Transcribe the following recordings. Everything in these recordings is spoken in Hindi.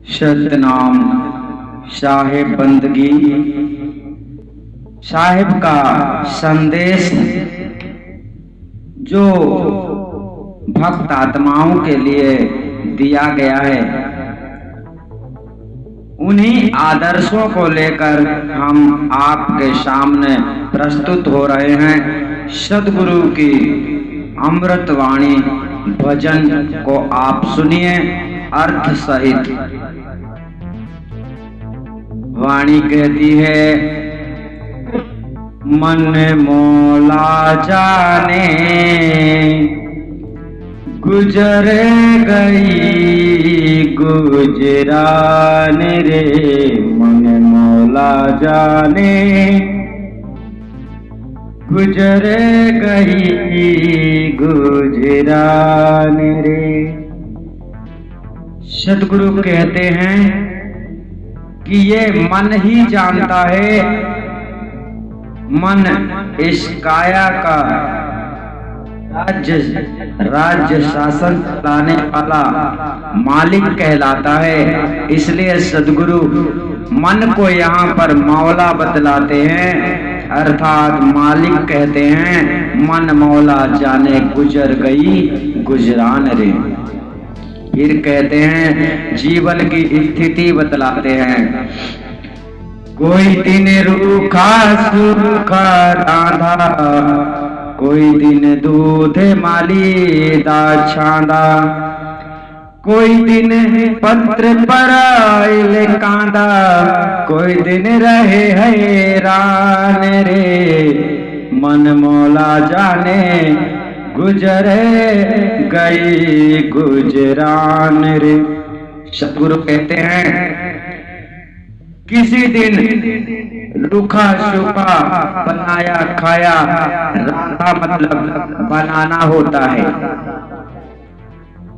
सतनाम साहेब बंदगी साहिब का संदेश जो भक्त आत्माओं के लिए दिया गया है, उन्हीं आदर्शों को लेकर हम आपके सामने प्रस्तुत हो रहे हैं। सद्गुरु की अमृत वाणी भजन को आप सुनिए अर्थ सहित। वाणी कहती है, मन मौला जाने गुजर गई गुजरान रे, मन मौला जाने गुजर गई गुजरान रे। सद्गुरु कहते हैं कि ये मन ही जानता है। मन इस काया का राज्य शासन चलाने वाला मालिक कहलाता है। इसलिए सद्गुरु मन को यहाँ पर मौला बतलाते हैं, अर्थात मालिक कहते हैं। मन मौला जाने गुजर गई गुजरान रे। फिर कहते हैं, जीवन की स्थिति बतलाते हैं। कोई दिन रूखा सूखा रांधा, कोई दिन दूध मालीदा छांदा, कोई दिन पत्र पर आइल कांदा, कोई दिन रहे हैरान रे। मन मौला जाने गुजरे गई गुजरान रे। सद्गुरु कहते हैं, किसी दिन रूखा सूखा बनाया खाया, रांधा मतलब बनाना होता है।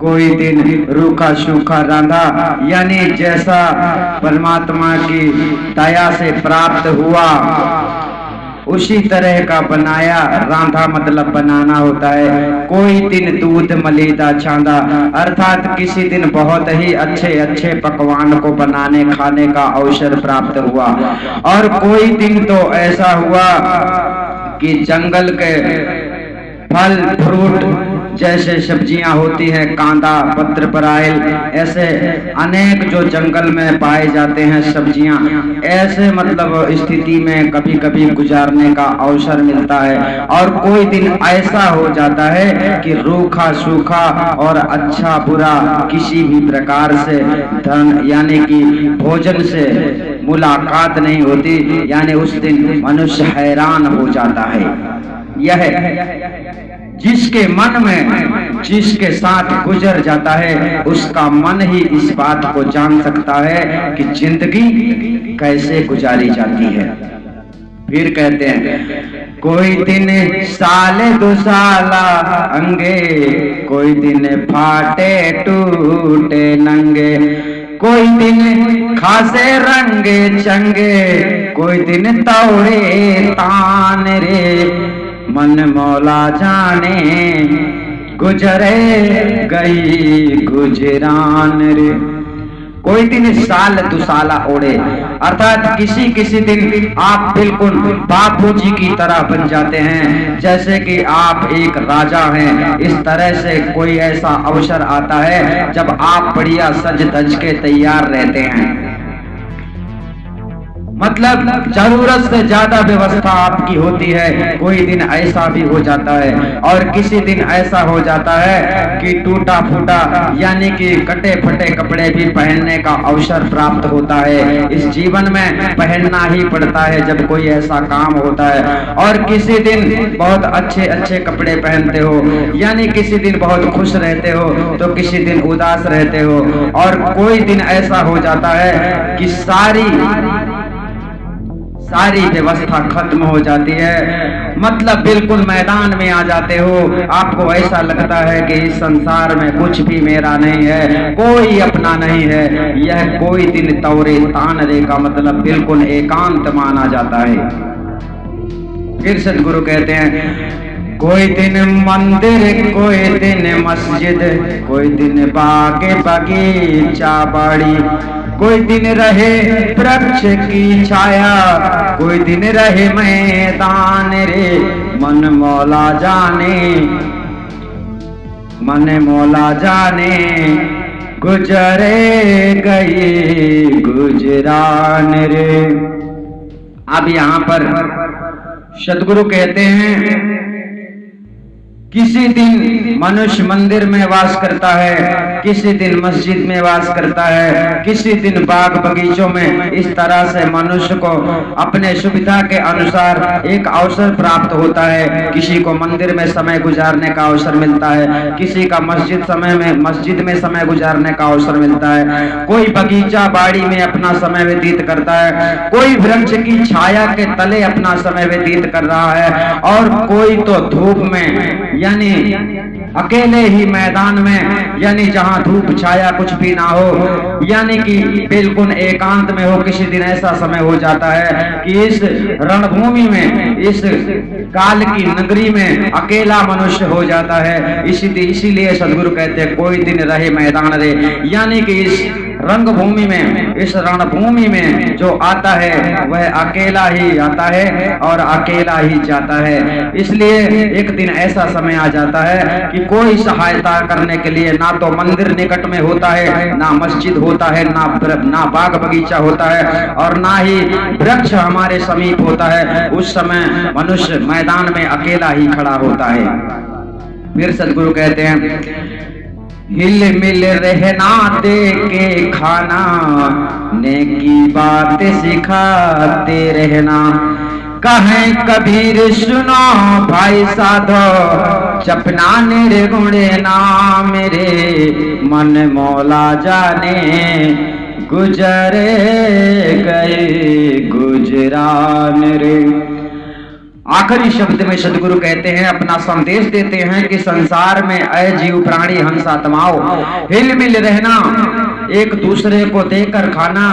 कोई दिन रूखा सूखा रांधा यानी जैसा परमात्मा की दया से प्राप्त हुआ उसी तरह का बनाया, रांधा मतलब बनाना होता है। कोई दिन दूध मलीदा छांदा, अर्थात किसी दिन बहुत ही अच्छे अच्छे पकवान को बनाने खाने का अवसर प्राप्त हुआ। और कोई दिन तो ऐसा हुआ कि जंगल के फल फ्रूट जैसे सब्जियां होती हैं, कांदा पत्र पराइल, ऐसे अनेक जो जंगल में पाए जाते हैं सब्जियां, ऐसे मतलब स्थिति में कभी कभी गुजारने का अवसर मिलता है। और कोई दिन ऐसा हो जाता है कि रूखा सूखा और अच्छा बुरा किसी भी प्रकार से धन यानी कि भोजन से मुलाकात नहीं होती, यानी उस दिन मनुष्य हैरान हो जाता है। यह जिसके मन में जिसके साथ गुजर जाता है, उसका मन ही इस बात को जान सकता है कि जिंदगी कैसे गुजारी जाती है। फिर कहते हैं, कोई दिन साले दो साला अंगे, कोई दिन फाटे टूटे नंगे, कोई दिन खासे रंगे चंगे, कोई दिन तौड़े तान रे। मन मौला जाने गुजरे गई गुजरान रे। कोई दिन साल दुसाला ओढ़े, अर्थात किसी किसी दिन आप बिल्कुल बापू जी की तरह बन जाते हैं, जैसे कि आप एक राजा हैं। इस तरह से कोई ऐसा अवसर आता है जब आप बढ़िया सज धज के तैयार रहते हैं, मतलब जरूरत से ज्यादा व्यवस्था आपकी होती है। कोई दिन ऐसा भी हो जाता है। और किसी दिन ऐसा हो जाता है कि टूटा फूटा यानी कि कटे फटे कपड़े भी पहनने का अवसर प्राप्त होता है। इस जीवन में पहनना ही पड़ता है जब कोई ऐसा काम होता है। और किसी दिन बहुत अच्छे अच्छे कपड़े पहनते हो, यानी किसी दिन बहुत खुश रहते हो तो किसी दिन उदास रहते हो। और कोई दिन ऐसा हो जाता है कि सारी व्यवस्था खत्म हो जाती है, मतलब बिल्कुल मैदान में आ जाते हो। आपको ऐसा लगता है कि इस संसार में कुछ भी मेरा नहीं है, कोई अपना नहीं है। यह कोई दिन तौरे तान रे का मतलब बिल्कुल एकांत माना जाता है। फिर सद्गुरु कहते हैं, कोई दिन मंदिर, कोई दिन मस्जिद, कोई दिन बागे बगीचा बाड़ी, कोई दिन रहे वृक्ष की छाया, कोई दिन रहे मैदान रे, मन मौला जाने, मन मौला जाने, गुजरे गई गुजरान रे। अब यहां पर सदगुरु कहते हैं किसी दिन मनुष्य मंदिर में वास करता है, किसी दिन मस्जिद में वास करता है, किसी दिन बाग बगीचों में। इस तरह से मनुष्य को अपने सुविधा के अनुसार एक अवसर प्राप्त होता है। किसी को मंदिर में समय गुजारने का अवसर मिलता है, किसी का मस्जिद में समय गुजारने का अवसर मिलता है, कोई बगीचा बाड़ी में अपना समय व्यतीत करता है, कोई वृक्ष की छाया के तले अपना समय व्यतीत कर रहा है, और कोई तो धूप में यानी अकेले ही मैदान में, यानी जहां धूप छाया कुछ भी ना हो, यानी कि बिल्कुल एकांत में हो। किसी दिन ऐसा समय हो जाता है कि इस रणभूमि में, इस काल की नगरी में अकेला मनुष्य हो जाता है। इसीलिए सदगुरु कहते हैं कोई दिन रहे मैदान रे, यानी कि इस रंगभूमि में, इस रणभूमि में जो आता है वह अकेला ही आता है और अकेला ही जाता है। इसलिए एक दिन ऐसा समय आ जाता है कि कोई सहायता करने के लिए ना तो मंदिर निकट में होता है, ना मस्जिद होता है, ना बाग बगीचा होता है, और ना ही वृक्ष हमारे समीप होता है। उस समय मनुष्य मैदान में अकेला ही खड़ा होता है। फिर सदगुरु कहते हैं हिल मिल रहना दे के खाना, नेकी बात सिखाते रहना। कहें कबीर सुनो भाई साधो, चपना निर्गुण नाम रे, मन मौला जाने, गुजरे गए गुजरान रे। आखिरी शब्द में सदगुरु कहते हैं, अपना संदेश देते हैं कि संसार में अजीव प्राणी हंस आत्माओं, हिल मिल रहना, एक दूसरे को देकर खाना,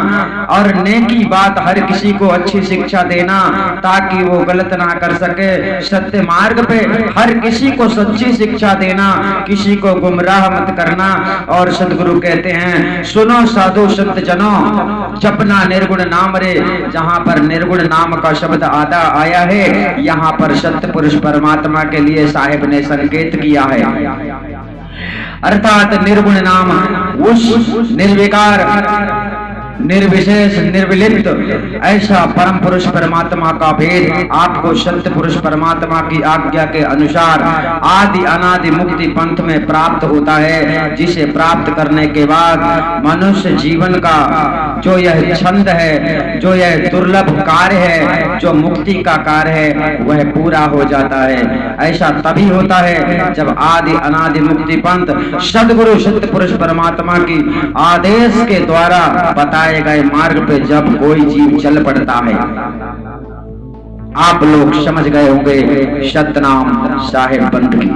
और नेकी बात हर किसी को अच्छी शिक्षा देना ताकि वो गलत ना कर सके। सत्य मार्ग पे हर किसी को सच्ची शिक्षा देना, किसी को गुमराह मत करना। और सदगुरु कहते हैं सुनो साधु संत जनों, जपना निर्गुण नाम रे। जहां पर निर्गुण नाम का शब्द आदा आया है, यहाँ पर सत्य पुरुष परमात्मा के लिए साहिब ने संकेत किया है, अर्थात निर्गुण नाम उस निर्विकार, निर्विशेष, निर्विलिप्त ऐसा परम पुरुष परमात्मा का भेद आपको सत्य पुरुष परमात्मा की आज्ञा के अनुसार आदि अनादि मुक्ति पंथ में प्राप्त होता है, जिसे प्राप्त करने के बाद मनुष्य जीवन का जो यह छंद है, जो यह दुर्लभ कार्य है, जो मुक्ति का कार्य है, वह पूरा हो जाता है। ऐसा तभी होता है जब आदि अनादि मुक्ति पंथ सदगुरु सत्य पुरुष परमात्मा की आदेश के द्वारा बताए गए मार्ग पे जब कोई जीव चल पड़ता है। आप लोग समझ गए होंगे सतनाम साहिब पंथ की।